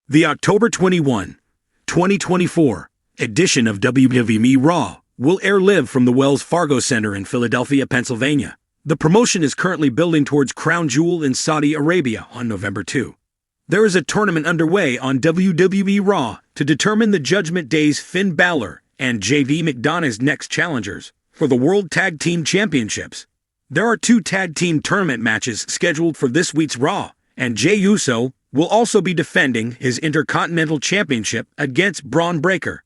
The October 2024 edition of WWE Raw will air live from the Wells Fargo Center in Philadelphia, Pennsylvania. The promotion is currently building towards Crown Jewel in Saudi Arabia on November 2. There is a tournament underway on WWE Raw to determine the Judgment Day's Finn Balor and JD McDonough's next challengers for the World Tag Team Championships. There are 2 tag team tournament matches scheduled for this week's Raw, and Jey Uso will also be defending his Intercontinental Championship against Braun Breaker.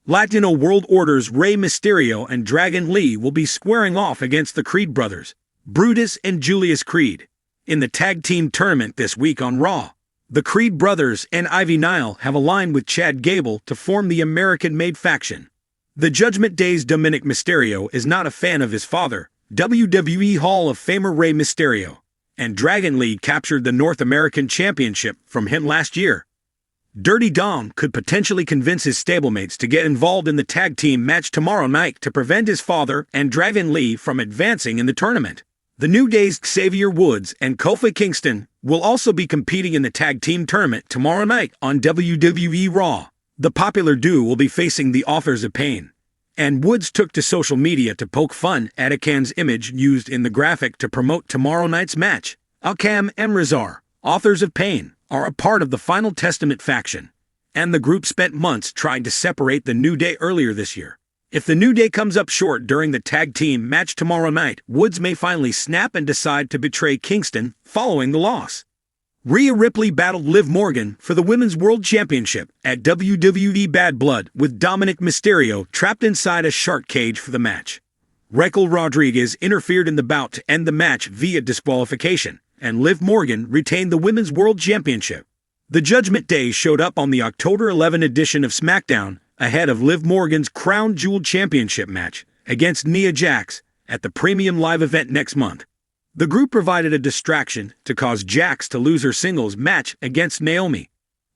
Latino World Order's Rey Mysterio and Dragon Lee will be squaring off against the Creed brothers, Brutus and Julius Creed, in the tag team tournament this week on Raw. The Creed brothers and Ivy Nile have aligned with Chad Gable to form the American-made faction. The Judgment Day's Dominic Mysterio is not a fan of his father, WWE Hall of Famer Rey Mysterio, and Dragon Lee captured the North American Championship from him last year. Dirty Dom could potentially convince his stablemates to get involved in the tag team match tomorrow night to prevent his father and Dragon Lee from advancing in the tournament. The New Day's Xavier Woods and Kofi Kingston will also be competing in the tag team tournament tomorrow night on WWE Raw. The popular duo will be facing the Authors of Pain, and Woods took to social media to poke fun at Akam's image used in the graphic to promote tomorrow night's match. Akam and Razar, Authors of Pain, are a part of the Final Testament faction, and the group spent months trying to separate the New Day earlier this year. If the New Day comes up short during the tag team match tomorrow night, Woods may finally snap and decide to betray Kingston following the loss. Rhea Ripley battled Liv Morgan for the Women's World Championship at WWE Bad Blood with Dominic Mysterio trapped inside a shark cage for the match. Raquel Rodriguez interfered in the bout to end the match via disqualification, and Liv Morgan retained the Women's World Championship. The Judgment Day showed up on the October 11 edition of SmackDown ahead of Liv Morgan's Crown Jewel Championship match against Nia Jax at the Premium Live event next month. The group provided a distraction to cause Jax to lose her singles match against Naomi.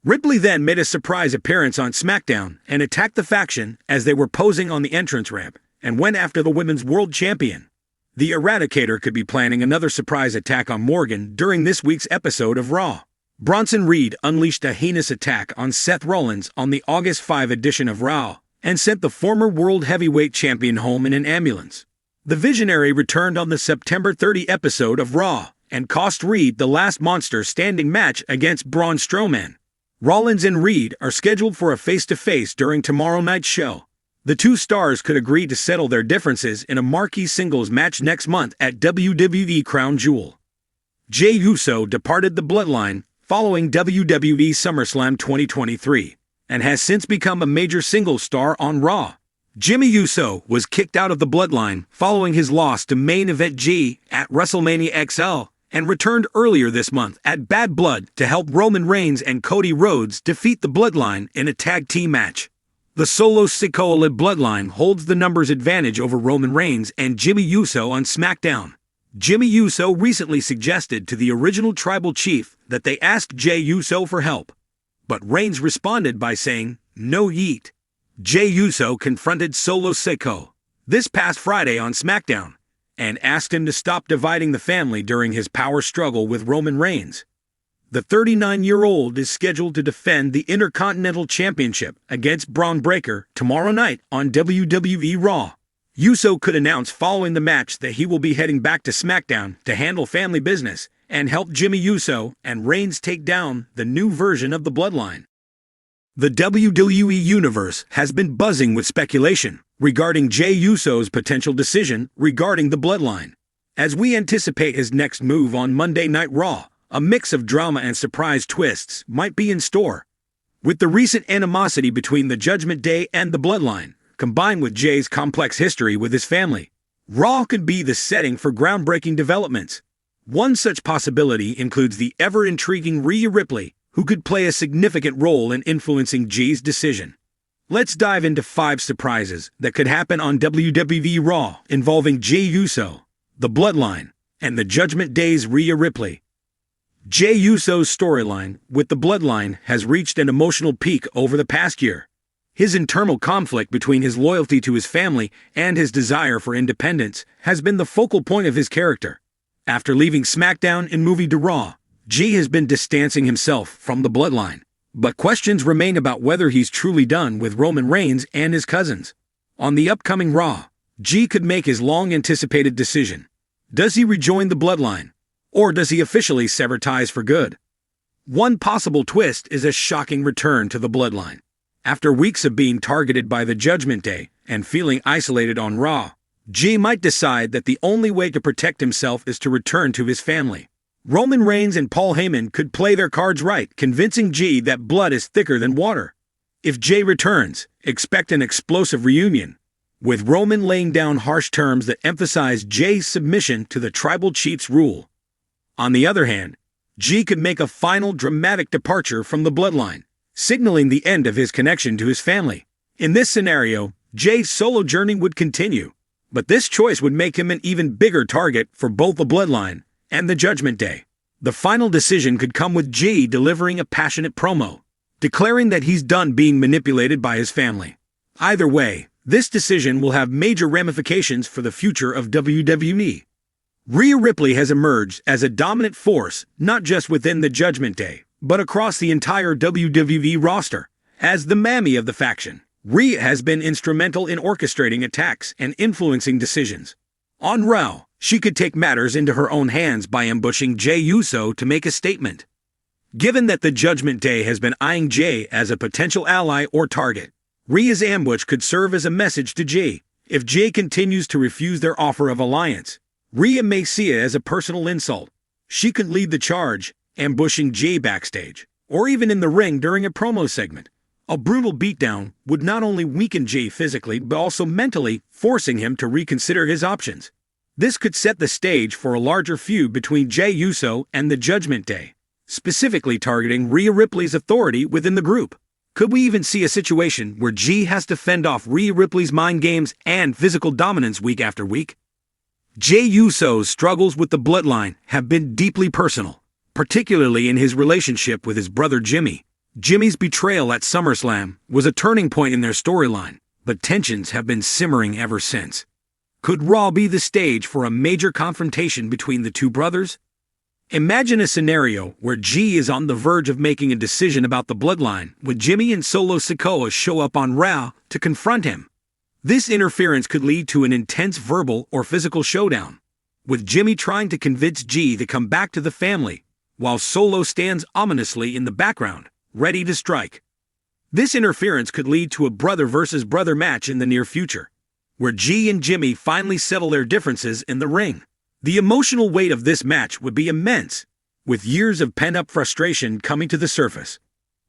Ripley then made a surprise appearance on SmackDown and attacked the faction as they were posing on the entrance ramp and went after the Women's World Champion. The Eradicator could be planning another surprise attack on Morgan during this week's episode of Raw. Bronson Reed unleashed a heinous attack on Seth Rollins on the August 5 edition of Raw and sent the former World Heavyweight Champion home in an ambulance. The Visionary returned on the September 30 episode of Raw and cost Reed the last monster standing match against Braun Strowman. Rollins and Reed are scheduled for a face-to-face during tomorrow night's show. The 2 stars could agree to settle their differences in a marquee singles match next month at WWE Crown Jewel. Jey Uso departed the Bloodline following WWE SummerSlam 2023 and has since become a major singles star on Raw. Jimmy Uso was kicked out of the Bloodline following his loss to Main Event G at WrestleMania XL and returned earlier this month at Bad Blood to help Roman Reigns and Cody Rhodes defeat the Bloodline in a tag team match. The Solo Sikoa Bloodline holds the numbers advantage over Roman Reigns and Jimmy Uso on SmackDown. Jimmy Uso recently suggested to the original tribal chief that they ask Jey Uso for help, but Reigns responded by saying, "No yeet." Jey Uso confronted Solo Sikoa this past Friday on SmackDown and asked him to stop dividing the family during his power struggle with Roman Reigns. The 39-year-old is scheduled to defend the Intercontinental Championship against Braun Breaker tomorrow night on WWE Raw. Uso could announce following the match that he will be heading back to SmackDown to handle family business and help Jimmy Uso and Reigns take down the new version of the Bloodline. The WWE Universe has been buzzing with speculation regarding Jey Uso's potential decision regarding the Bloodline. As we anticipate his next move on Monday Night Raw, a mix of drama and surprise twists might be in store. With the recent animosity between the Judgment Day and the Bloodline, combined with Jey's complex history with his family, Raw could be the setting for groundbreaking developments. One such possibility includes the ever-intriguing Rhea Ripley, who could play a significant role in influencing Jey's decision. Let's dive into 5 surprises that could happen on WWE Raw involving Jey Uso, the Bloodline, and the Judgment Day's Rhea Ripley. Jey Uso's storyline with the Bloodline has reached an emotional peak over the past year. His internal conflict between his loyalty to his family and his desire for independence has been the focal point of his character. After leaving SmackDown and moving to Raw, Jey has been distancing himself from the Bloodline, But questions remain about whether he's truly done with Roman Reigns and his cousins. On the upcoming Raw, G could make his long-anticipated decision. Does he rejoin the bloodline? Or does he officially sever ties for good? One possible twist is a shocking return to the bloodline. After weeks of being targeted by the Judgment Day and feeling isolated on Raw, G might decide that the only way to protect himself is to return to his family. Roman Reigns and Paul Heyman could play their cards right, convincing G that blood is thicker than water. If Jey returns, expect an explosive reunion, with Roman laying down harsh terms that emphasize Jey's submission to the tribal chief's rule. On the other hand, G could make a final dramatic departure from the bloodline, signaling the end of his connection to his family. In this scenario, Jey's solo journey would continue, but this choice would make him an even bigger target for both the bloodline and the Judgment Day. The final decision could come with G delivering a passionate promo, declaring that he's done being manipulated by his family. Either way, this decision will have major ramifications for the future of WWE. Rhea Ripley has emerged as a dominant force not just within the Judgment Day, but across the entire WWE roster. As the mammy of the faction, Rhea has been instrumental in orchestrating attacks and influencing decisions. On Raw, she could take matters into her own hands by ambushing Jey Uso to make a statement. Given that the Judgment Day has been eyeing Jey as a potential ally or target, Rhea's ambush could serve as a message to Jey. If Jey continues to refuse their offer of alliance, Rhea may see it as a personal insult. She could lead the charge, ambushing Jey backstage, or even in the ring during a promo segment. A brutal beatdown would not only weaken Jey physically but also mentally, forcing him to reconsider his options. This could set the stage for a larger feud between Jey Uso and the Judgment Day, specifically targeting Rhea Ripley's authority within the group. Could we even see a situation where G has to fend off Rhea Ripley's mind games and physical dominance week after week? Jey Uso's struggles with the bloodline have been deeply personal, particularly in his relationship with his brother Jimmy. Jimmy's betrayal at SummerSlam was a turning point in their storyline, but tensions have been simmering ever since. Could Raw be the stage for a major confrontation between the two brothers? Imagine a scenario where G is on the verge of making a decision about the bloodline when Jimmy and Solo Sikoa show up on Raw to confront him. This interference could lead to an intense verbal or physical showdown, with Jimmy trying to convince G to come back to the family, while Solo stands ominously in the background, ready to strike. This interference could lead to a brother versus brother match in the near future, where G and Jimmy finally settle their differences in the ring. The emotional weight of this match would be immense, with years of pent-up frustration coming to the surface.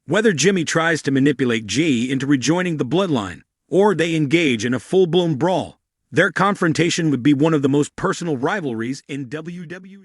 Whether Jimmy tries to manipulate G into rejoining the bloodline, or they engage in a full-blown brawl, their confrontation would be one of the most personal rivalries in WWE.